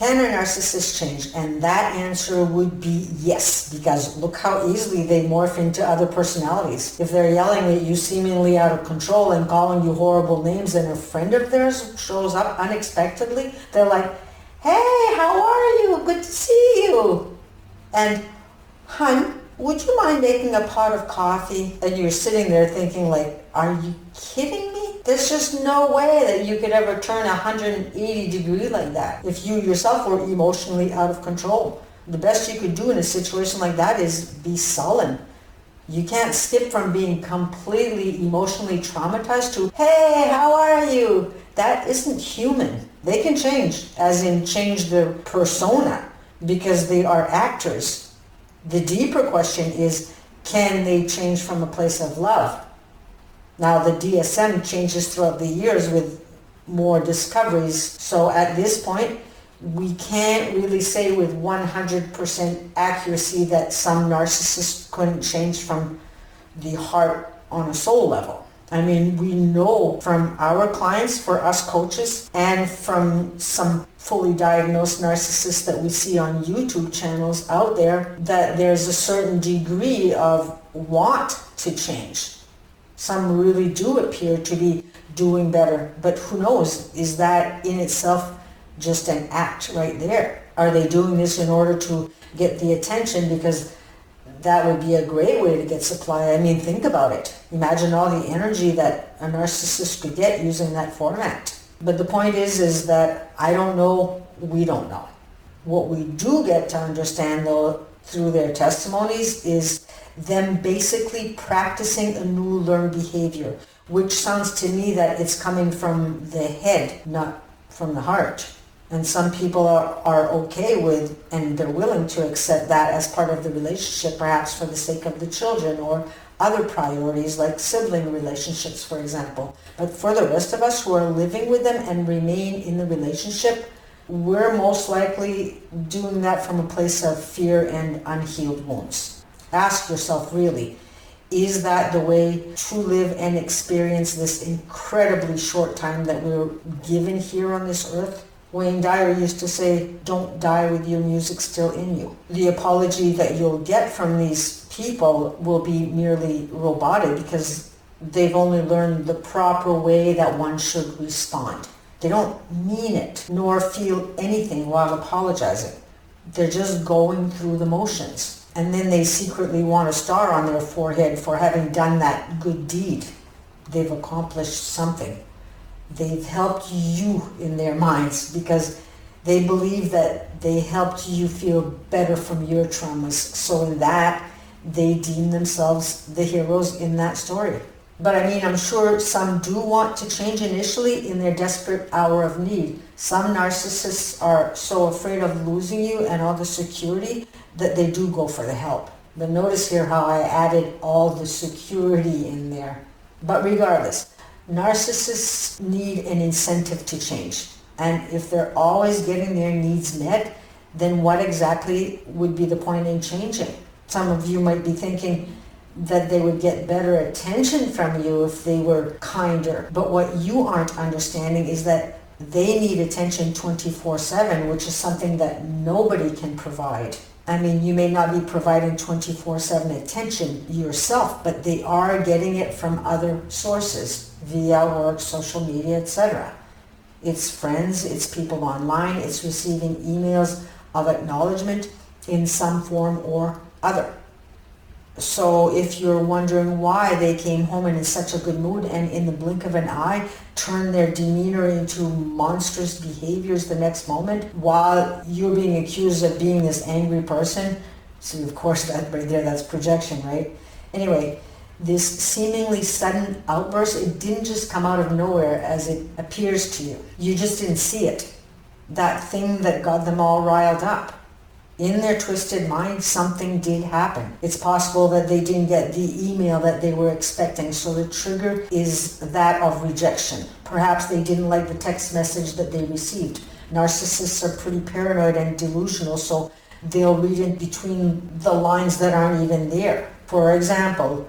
Can a narcissist change? And that answer would be yes, because look how easily they morph into other personalities. If they're yelling at you seemingly out of control and calling you horrible names and a friend of theirs shows up unexpectedly, they're like, hey, how are you? Good to see you. And, hun, would you mind making a pot of coffee? And you're sitting there thinking like, are you kidding me? There's just no way that you could ever turn 180 degrees like that if you yourself were emotionally out of control. The best you could do in a situation like that is be sullen. You can't skip from being completely emotionally traumatized to, hey, how are you? That isn't human. They can change, as in change their persona, because they are actors. The deeper question is, can they change from a place of love? Now, the DSM changes throughout the years with more discoveries. So at this point, we can't really say with 100% accuracy that some narcissists couldn't change from the heart on a soul level. I mean, we know from our clients, for us coaches, and from some fully diagnosed narcissists that we see on YouTube channels out there, that there's a certain degree of want to change. Some really do appear to be doing better, but who knows? Is that in itself just an act right there? Are they doing this in order to get the attention? Because that would be a great way to get supply. I mean, think about it. Imagine all the energy that a narcissist could get using that format. But the point is that I don't know, we don't know. What we do get to understand, though, through their testimonies is them basically practicing a new learned behavior, which sounds to me that it's coming from the head, not from the heart. And some people are okay with, and they're willing to accept that as part of the relationship, perhaps for the sake of the children or other priorities like sibling relationships, for example. But for the rest of us who are living with them and remain in the relationship, we're most likely doing that from a place of fear and unhealed wounds. Ask yourself, really, is that the way to live and experience this incredibly short time that we're given here on this earth? Wayne Dyer used to say, don't die with your music still in you. The apology that you'll get from these people will be merely robotic because they've only learned the proper way that one should respond. They don't mean it nor feel anything while apologizing. They're just going through the motions. And then they secretly want a star on their forehead for having done that good deed. They've accomplished something. They've helped you in their minds because they believe that they helped you feel better from your traumas. So in that, they deem themselves the heroes in that story. But I mean, I'm sure some do want to change initially in their desperate hour of need. Some narcissists are so afraid of losing you and all the security that they do go for the help. But notice here how I added all the security in there. But regardless, narcissists need an incentive to change. And if they're always getting their needs met, then what exactly would be the point in changing? Some of you might be thinking that they would get better attention from you if they were kinder. But what you aren't understanding is that they need attention 24/7, which is something that nobody can provide. I mean, you may not be providing 24/7 attention yourself, but they are getting it from other sources via work, social media, etc. It's friends, it's people online, it's receiving emails of acknowledgement in some form or other. So if you're wondering why they came home in such a good mood and in the blink of an eye turned their demeanor into monstrous behaviors the next moment while you're being accused of being this angry person, so of course that right there, that's projection, right? Anyway, this seemingly sudden outburst, it didn't just come out of nowhere as it appears to you. You just didn't see it. That thing that got them all riled up. In their twisted mind, something did happen. It's possible that they didn't get the email that they were expecting, so the trigger is that of rejection. Perhaps they didn't like the text message that they received. Narcissists are pretty paranoid and delusional, so they'll read in between the lines that aren't even there. For example,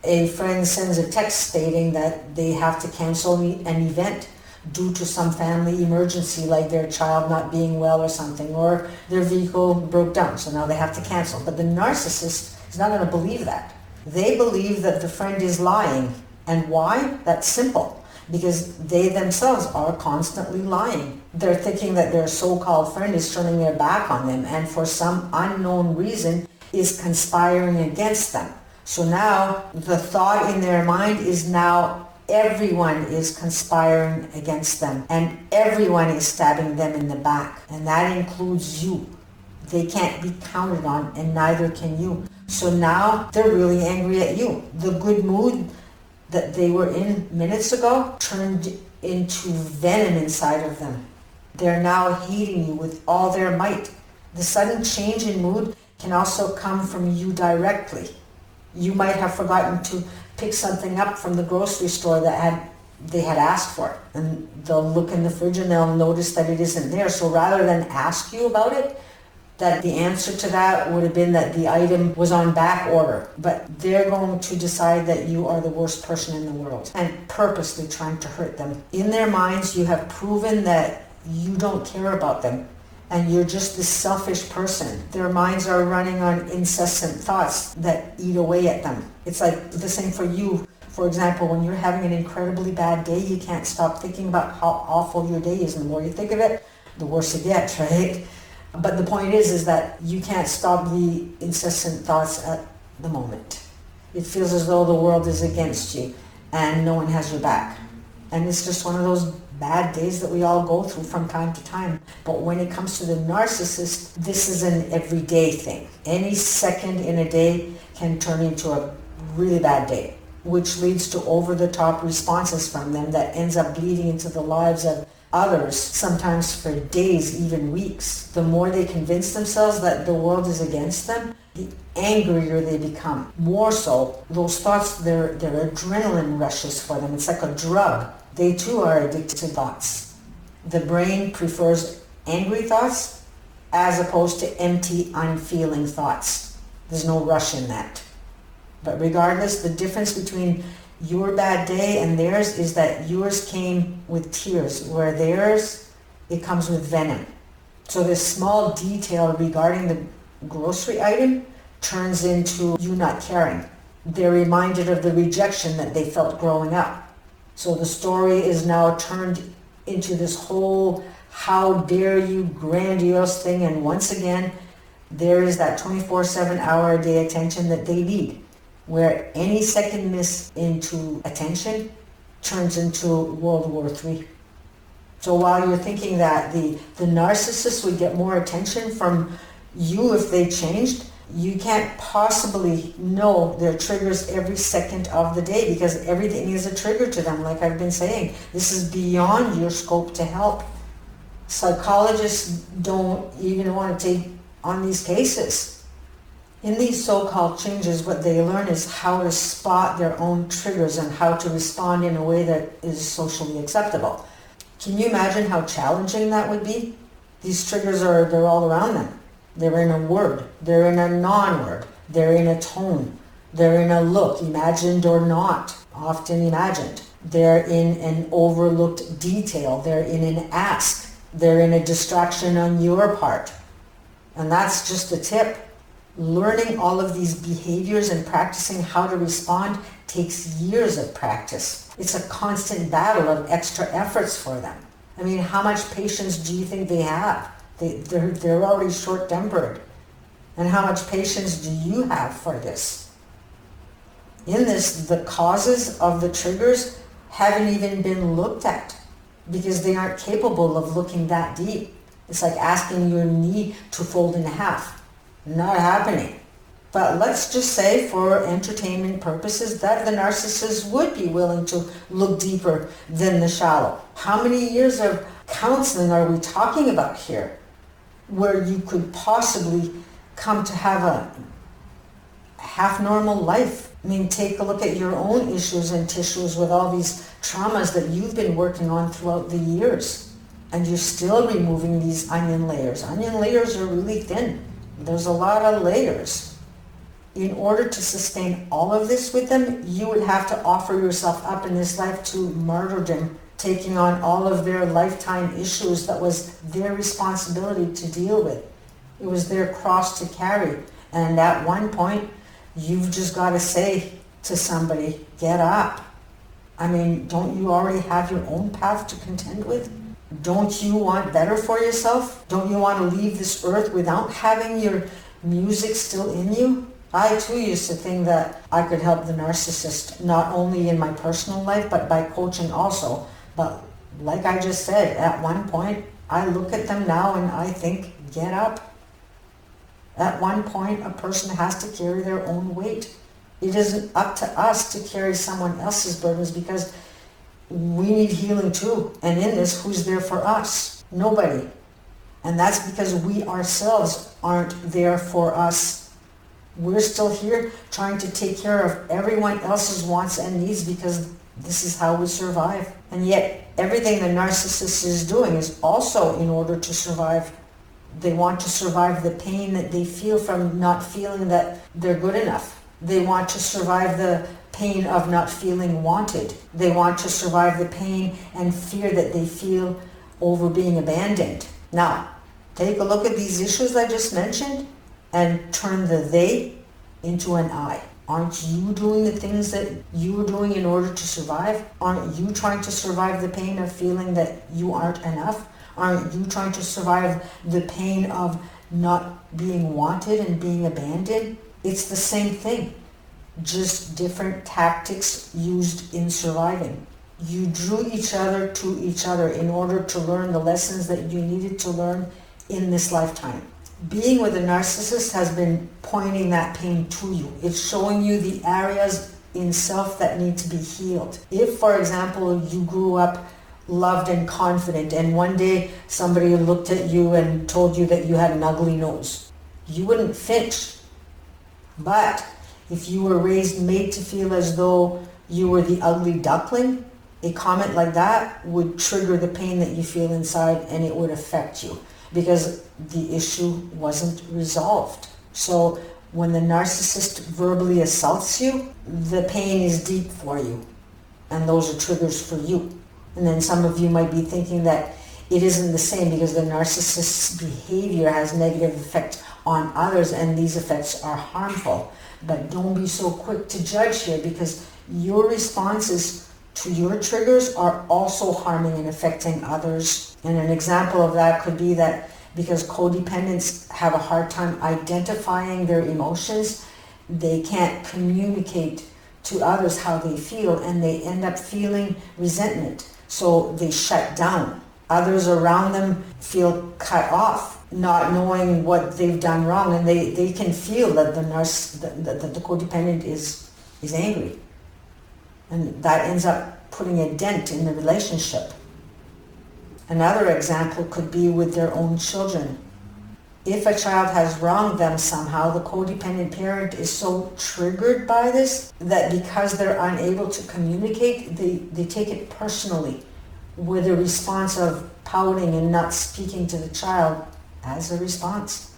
a friend sends a text stating that they have to cancel an event. due to some family emergency, like their child not being well or something, or their vehicle broke down, so now they have to cancel. But the narcissist is not going to believe that. They believe that the friend is lying. And why? That's simple. Because they themselves are constantly lying. They're thinking that their so-called friend is turning their back on them and for some unknown reason is conspiring against them. So now the thought in their mind is now everyone is conspiring against them and everyone is stabbing them in the back. And that includes you. They can't be counted on and neither can you. So now they're really angry at you. The good mood that they were in minutes ago turned into venom inside of them. They're now hating you with all their might. The sudden change in mood can also come from you directly. You might have forgotten to pick something up from the grocery store that they had asked for. And they'll look in the fridge and they'll notice that it isn't there. So rather than ask you about it, that the answer to that would have been that the item was on back order. But they're going to decide that you are the worst person in the world and purposely trying to hurt them. In their minds, you have proven that you don't care about them and you're just this selfish person. Their minds are running on incessant thoughts that eat away at them. It's like the same for you. For example, when you're having an incredibly bad day, you can't stop thinking about how awful your day is. And the more you think of it, the worse it gets, right? But the point is that you can't stop the incessant thoughts at the moment. It feels as though the world is against you and no one has your back. And it's just one of those bad days that we all go through from time to time. But when it comes to the narcissist, this is an everyday thing. Any second in a day can turn into a really bad day, which leads to over-the-top responses from them that ends up bleeding into the lives of others, sometimes for days, even weeks. The more they convince themselves that the world is against them, the angrier they become. More so, those thoughts, they're adrenaline rushes for them. It's like a drug. They too are addicted to thoughts. The brain prefers angry thoughts as opposed to empty, unfeeling thoughts. There's no rush in that. But regardless, the difference between your bad day and theirs is that yours came with tears, where theirs, it comes with venom. So this small detail regarding the grocery item turns into you not caring. They're reminded of the rejection that they felt growing up. So the story is now turned into this whole how dare you grandiose thing, and once again, there is that 24/7 hour a day attention that they need, where any second miss into attention turns into World War III. So while you're thinking that the narcissist would get more attention from you if they changed, you can't possibly know their triggers every second of the day because everything is a trigger to them, like I've been saying. This is beyond your scope to help. Psychologists don't even want to take on these cases. In these so-called changes, what they learn is how to spot their own triggers and how to respond in a way that is socially acceptable. Can you imagine how challenging that would be? These triggers they're all around them. They're in a word, they're in a non-word, they're in a tone, they're in a look, imagined or not, often imagined. They're in an overlooked detail, they're in an ask, they're in a distraction on your part. And that's just the tip. Learning all of these behaviors and practicing how to respond takes years of practice. It's a constant battle of extra efforts for them. I mean, how much patience do you think they have? They're already short-tempered. And how much patience do you have for this? In this, the causes of the triggers haven't even been looked at because they aren't capable of looking that deep. It's like asking your knee to fold in half. Not happening. But let's just say for entertainment purposes that the narcissist would be willing to look deeper than the shallow. How many years of counseling are we talking about here where you could possibly come to have a half-normal life? I mean, take a look at your own issues and tissues with all these traumas that you've been working on throughout the years. And you're still removing these onion layers. Onion layers are really thin. There's a lot of layers. In order to sustain all of this with them, you would have to offer yourself up in this life to martyrdom taking on all of their lifetime issues that was their responsibility to deal with. It was their cross to carry. And at one point, you've just got to say to somebody, get up. I mean, don't you already have your own path to contend with? Don't you want better for yourself? Don't you want to leave this earth without having your music still in you? I too used to think that I could help the narcissist, not only in my personal life, but by coaching also. But like I just said, at one point, I look at them now and I think, get up. At one point, a person has to carry their own weight. It isn't up to us to carry someone else's burdens because we need healing too. And in this, who's there for us? Nobody. And that's because we ourselves aren't there for us. We're still here trying to take care of everyone else's wants and needs because this is how we survive. And yet, everything the narcissist is doing is also in order to survive. They want to survive the pain that they feel from not feeling that they're good enough. They want to survive the pain of not feeling wanted. They want to survive the pain and fear that they feel over being abandoned. Now, take a look at these issues I just mentioned and turn the they into an I. Aren't you doing the things that you are doing in order to survive? Aren't you trying to survive the pain of feeling that you aren't enough? Aren't you trying to survive the pain of not being wanted and being abandoned? It's the same thing, just different tactics used in surviving. You drew each other to each other in order to learn the lessons that you needed to learn in this lifetime. Being with a narcissist has been pointing that pain to you. It's showing you the areas in self that need to be healed. If, for example, you grew up loved and confident and one day somebody looked at you and told you that you had an ugly nose, you wouldn't flinch. But if you were made to feel as though you were the ugly duckling, a comment like that would trigger the pain that you feel inside and it would affect you because the issue wasn't resolved. So when the narcissist verbally assaults you, the pain is deep for you and those are triggers for you. And then some of you might be thinking that it isn't the same because the narcissist's behavior has negative effect on others and these effects are harmful. But don't be so quick to judge here because your responses to your triggers are also harming and affecting others. And an example of that could be that because codependents have a hard time identifying their emotions, they can't communicate to others how they feel and they end up feeling resentment. So they shut down. Others around them feel cut off, not knowing what they've done wrong, and they can feel that the codependent is angry. And that ends up putting a dent in the relationship. Another example could be with their own children. If a child has wronged them somehow, the codependent parent is so triggered by this that because they're unable to communicate, they take it personally with a response of pouting and not speaking to the child as a response.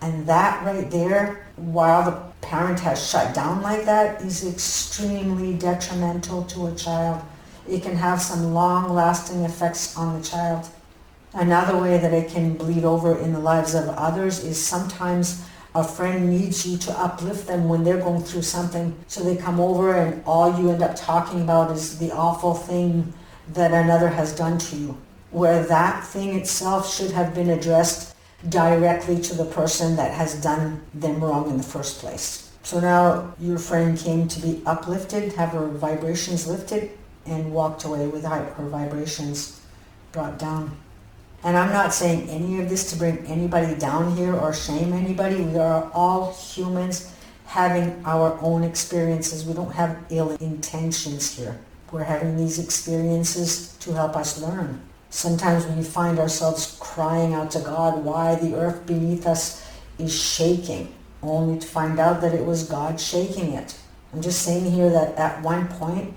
And that right there, while the parent has shut down like that, is extremely detrimental to a child. It can have some long-lasting effects on the child. Another way that it can bleed over in the lives of others is sometimes a friend needs you to uplift them when they're going through something. So they come over and all you end up talking about is the awful thing that another has done to you, where that thing itself should have been addressed directly to the person that has done them wrong in the first place. So now your friend came to be uplifted, have her vibrations lifted, and walked away with her vibrations brought down. And I'm not saying any of this to bring anybody down here or shame anybody. We are all humans having our own experiences. We don't have ill intentions here. We're having these experiences to help us learn. Sometimes we find ourselves crying out to God why the earth beneath us is shaking, only to find out that it was God shaking it. I'm just saying here that at one point,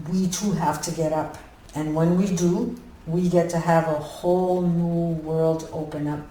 we too have to get up. And when we do, we get to have a whole new world open up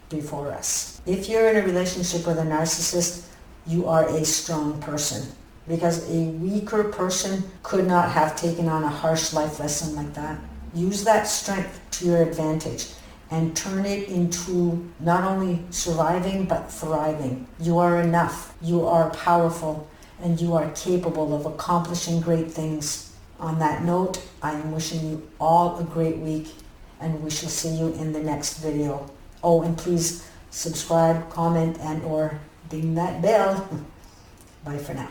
before us. If you're in a relationship with a narcissist, you are a strong person. because a weaker person could not have taken on a harsh life lesson like that. Use that strength to your advantage and turn it into not only surviving but thriving. You are enough, you are powerful, and you are capable of accomplishing great things. On that note, I am wishing you all a great week, and we shall see you in the next video. Oh, and please subscribe, comment, and or ding that bell. Bye for now.